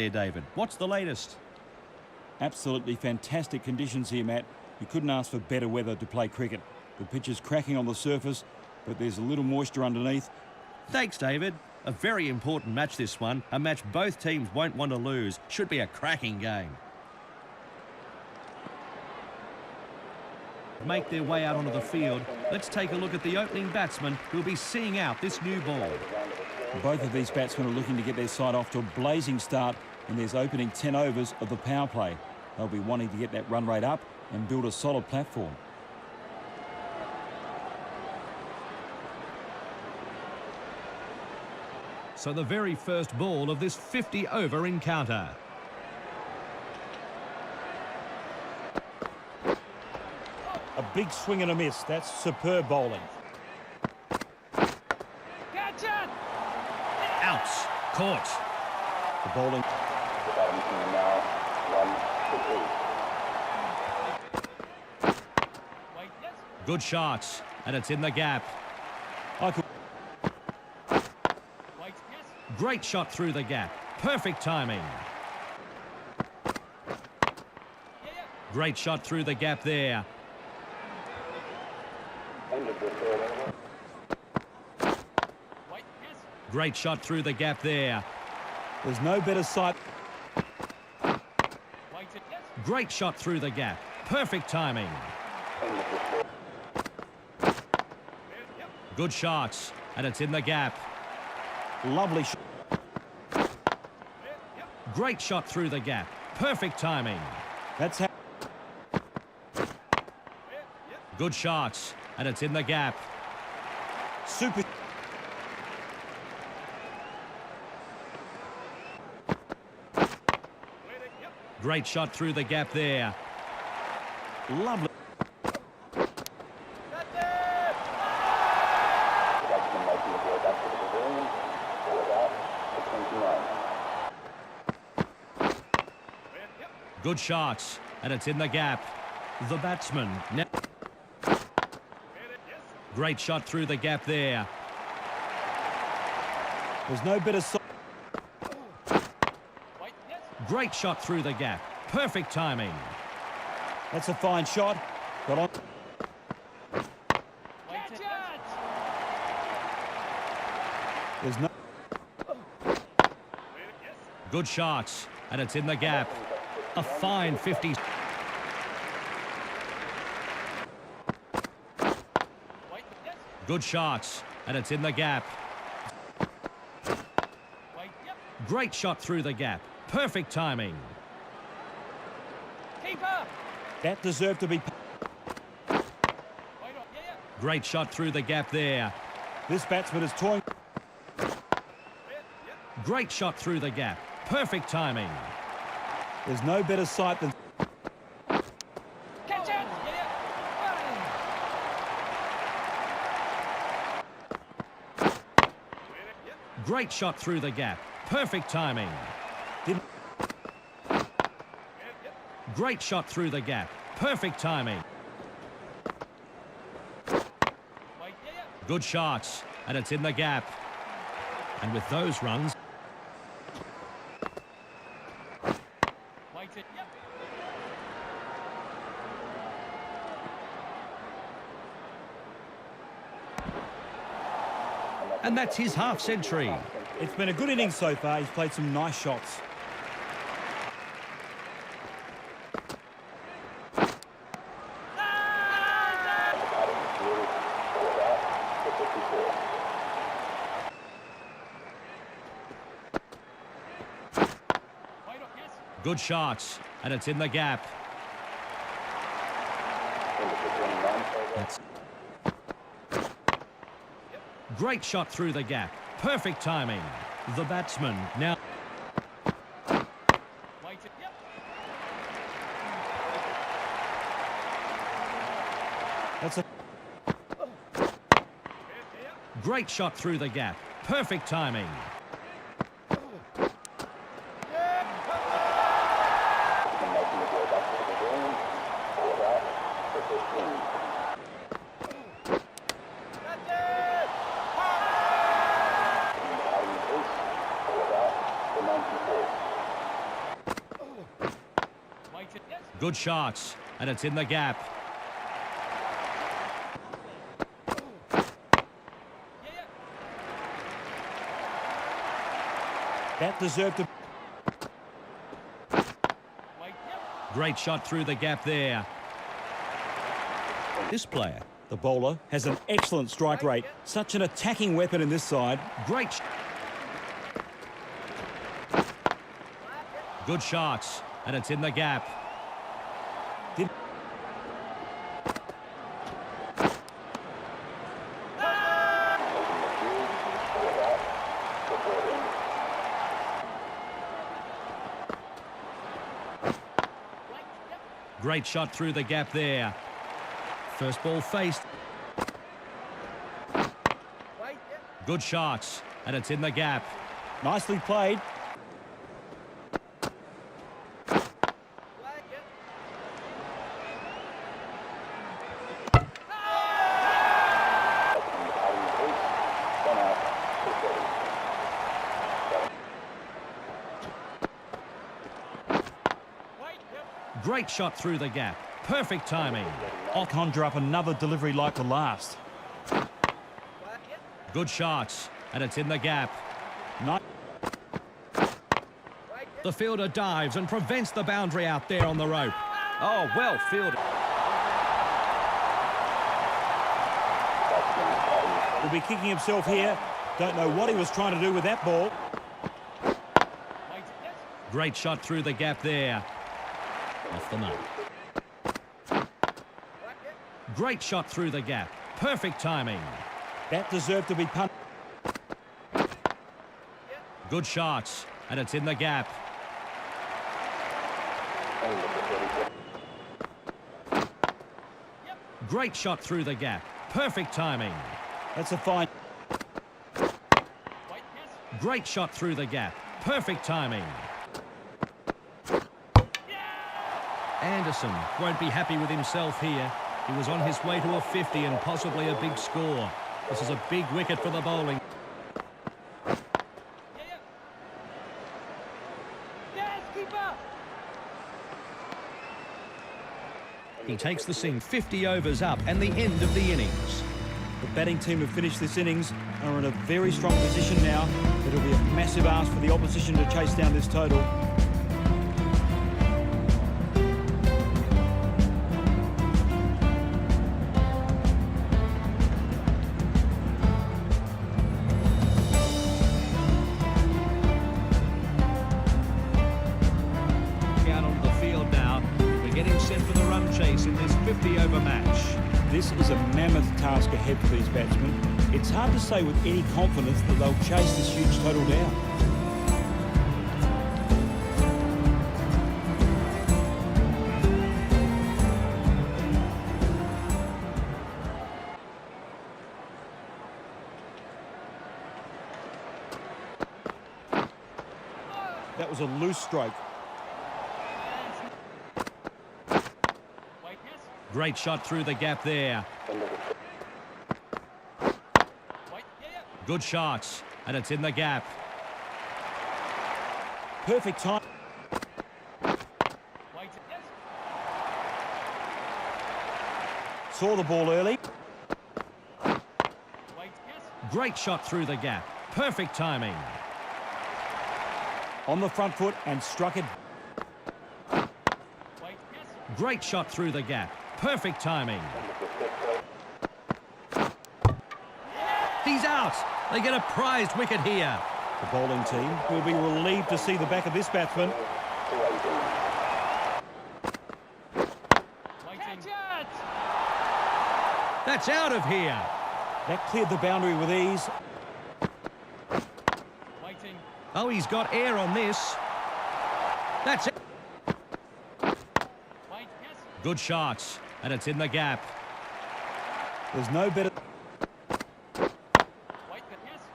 there, David. What's the latest? Absolutely fantastic conditions here, Matt. You couldn't ask for better weather to play cricket. The pitch is cracking on the surface, but there's a little moisture underneath. Thanks, David. A very important match, this one. A match both teams won't want to lose. Should be a cracking game. Make their way out onto the field. Let's take a look at the opening batsman who'll be seeing out this new ball. Both of these batsmen are looking to get their side off to a blazing start in this opening 10 overs of the power play. They'll be wanting to get that run rate up and build a solid platform. So the very first ball of this 50-over encounter. A big swing and a miss. That's superb bowling. Catch it! Outs. Caught. The bowling. Good shot. And it's in the gap. Great shot through the gap. Perfect timing. Great shot through the gap there. Great shot through the gap there. There's no better sight. Great shot through the gap. Perfect timing. Good shot. And it's in the gap. Lovely shot. Great shot through the gap. Perfect timing. That's how. Good shot. And it's in the gap. Super. Great shot through the gap there. Lovely. Good shot. And it's in the gap. The batsman. Great shot through the gap there. There's no better sight. Great shot through the gap. Perfect timing. That's a fine shot. Got on. There's no. Good shot. And it's in the gap. A fine 50. Good shot. And it's in the gap. Great shot through the gap. Perfect timing. Keeper! That deserved to be. Great shot through the gap there. This batsman is toying. Great shot through the gap. Perfect timing. There's no better sight than. Catch it! Great shot through the gap. Perfect timing. Didn't. Great shot through the gap. Perfect timing. Good shot. And it's in the gap. And with those runs. And that's his half century. It's been a good innings so far. He's played some nice shots. Good shot. And it's in the gap. That's great shot through the gap. Perfect timing. The batsman now. That's a. Great shot through the gap. Perfect timing. Good shots, and it's in the gap. That deserved to... Great shot through the gap there. This player. The bowler has an excellent strike rate. Such an attacking weapon in this side. Good shots, and it's in the gap. Great shot through the gap there. First ball faced. Good shots, and it's in the gap. Nicely played. Great shot through the gap. Perfect timing. I'll conjure up another delivery like the last. Good shots, and it's in the gap. The fielder dives and prevents the boundary out there on the rope. Oh, well fielded. Will be kicking himself here. Don't know what he was trying to do with that ball. Great shot through the gap there. Off the mark. Great shot through the gap. Perfect timing. That deserved to be punted. Good shots, and it's in the gap. Great shot through the gap. Perfect timing. That's a fine. Great shot through the gap. Perfect timing. Anderson won't be happy with himself here. He was on his way to a 50 and possibly a big score. This is a big wicket for the bowling. He takes the sing 50 overs up and the end of the innings. The batting team have finished this innings and are in a very strong position now. It'll be a massive ask for the opposition to chase down this total. In this 50-over match. This is a mammoth task ahead for these batsmen. It's hard to say with any confidence that they'll chase this huge total down. That was a loose stroke. Great shot through the gap there. Good shots, and it's in the gap. Perfect time. Saw the ball early. Great shot through the gap. Perfect timing. On the front foot and struck it. Great shot through the gap. Perfect timing. He's out. They get a prized wicket here. The bowling team will be relieved to see the back of this batsman. That's out of here. That cleared the boundary with ease. Oh, he's got air on this. That's it. Good shots, and it's in the gap. There's no better.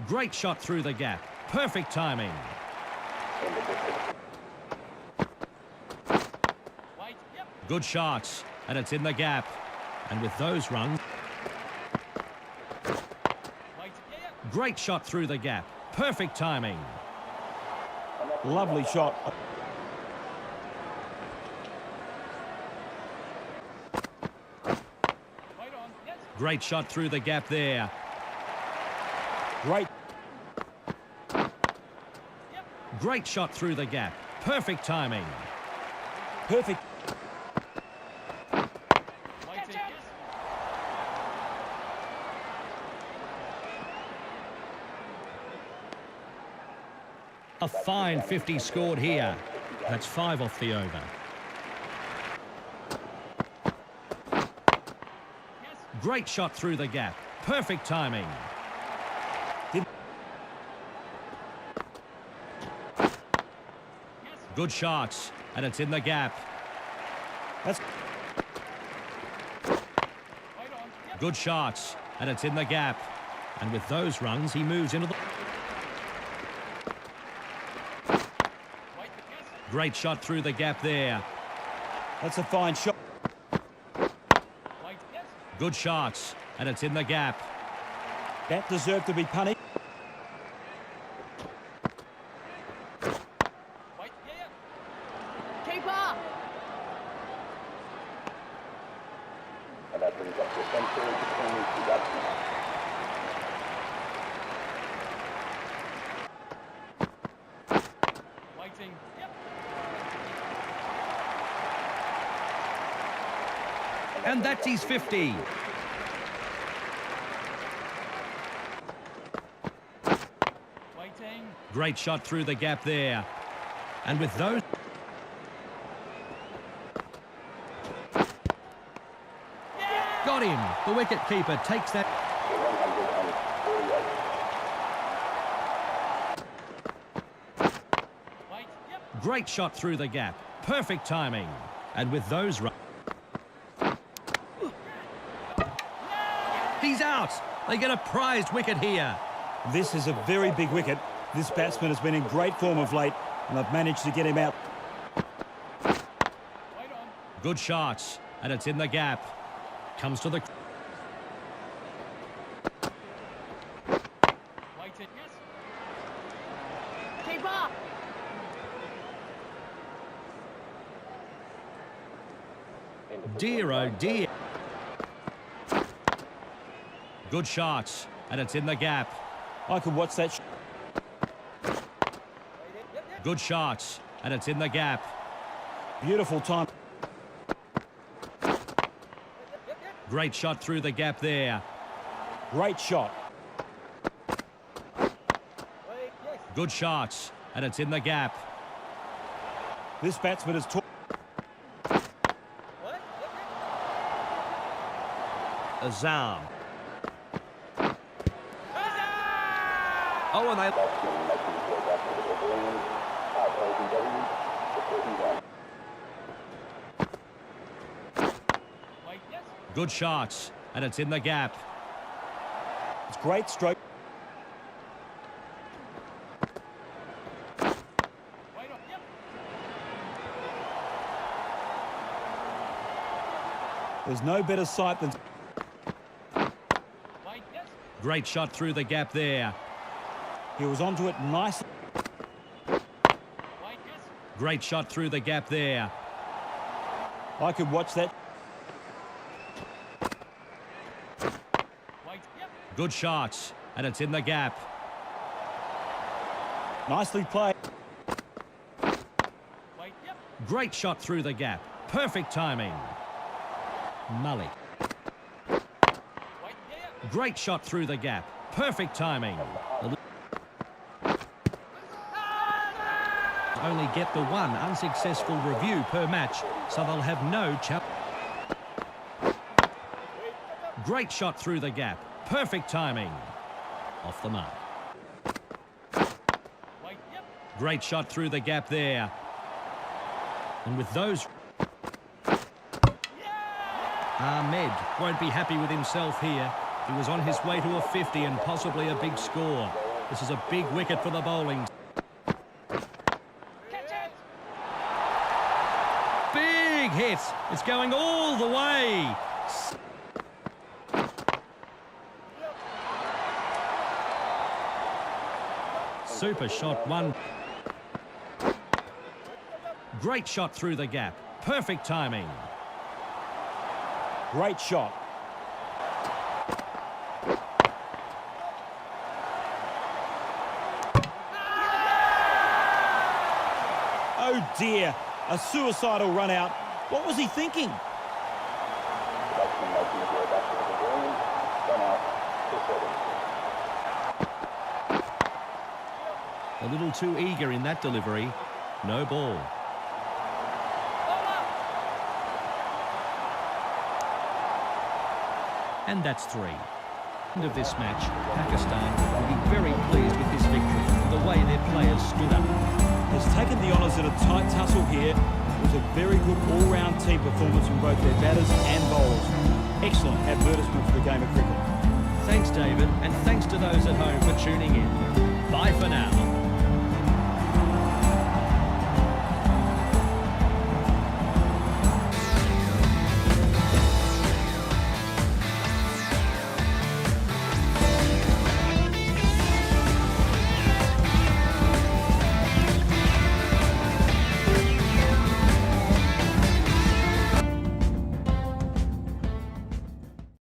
Great shot through the gap. Perfect timing. Good shots, and it's in the gap. And with those runs, great shot through the gap. Perfect timing. Lovely shot. Great shot through the gap there. Great. Great shot through the gap. Perfect timing. Perfect. A fine 50 scored here. That's 5 off the over. Great shot through the gap. Perfect timing. Good shots, and it's in the gap. That's good shots, and it's in the gap. And with those runs, he moves into the... Great shot through the gap there. That's a fine shot. Good shots, and it's in the gap. That deserved to be punished. Keeper! And that brings up the century between production. Waiting. Yep. And that's his 50. Waiting. Great shot through the gap there. And with those... Got him. The wicket keeper takes that. Wait. Yep. Great shot through the gap. Perfect timing. And with those... He's out. They get a prized wicket here. This is a very big wicket. This batsman has been in great form of late, and they've managed to get him out. Wait on. Good shots. And it's in the gap. Comes to the... Waiting. Yes. Keeper! Dear, oh dear. Good shots. And it's in the gap. I could watch that. Good shots. And it's in the gap. Beautiful time. Great shot through the gap there. Great shot. Good shots. And it's in the gap. This batsman has took. Azam. Oh, and they... Wait. Yes. Good shots. And it's in the gap. It's great stroke. Wait on. Yep. There's no better sight than. Wait. Yes. Great shot through the gap there. He was onto it nicely. Wait. Yes. Great shot through the gap there. I could watch that. Wait. Yep. Good shots. And it's in the gap. Nicely played. Wait. Yep. Great shot through the gap. Perfect timing. Malik. Wait. Yeah. Great shot through the gap. Perfect timing. Only get the one unsuccessful review per match, so they'll have no challenge. Great shot through the gap. Perfect timing. Off the mark. Wait. Yep. Great shot through the gap there. And with those... Ahmed won't be happy with himself here. He was on his way to a 50 and possibly a big score. This is a big wicket for the bowling. Catch it. Big hit. It's going all the way. Super shot one. Great shot through the gap. Perfect timing. Great shot. dear, a suicidal run out. What was he thinking? The batsman making his way back to the pavilion. Run out to 7. A little too eager in that delivery. No ball. And that's 3. End of this match, Pakistan will be very pleased with this victory and the way their players stood up. Has taken the honours in a tight tussle here. It was a very good all-round team performance from both their batters and bowlers. Excellent advertisement for the game of cricket. Thanks, David, and thanks to those at home for tuning in. Bye for now.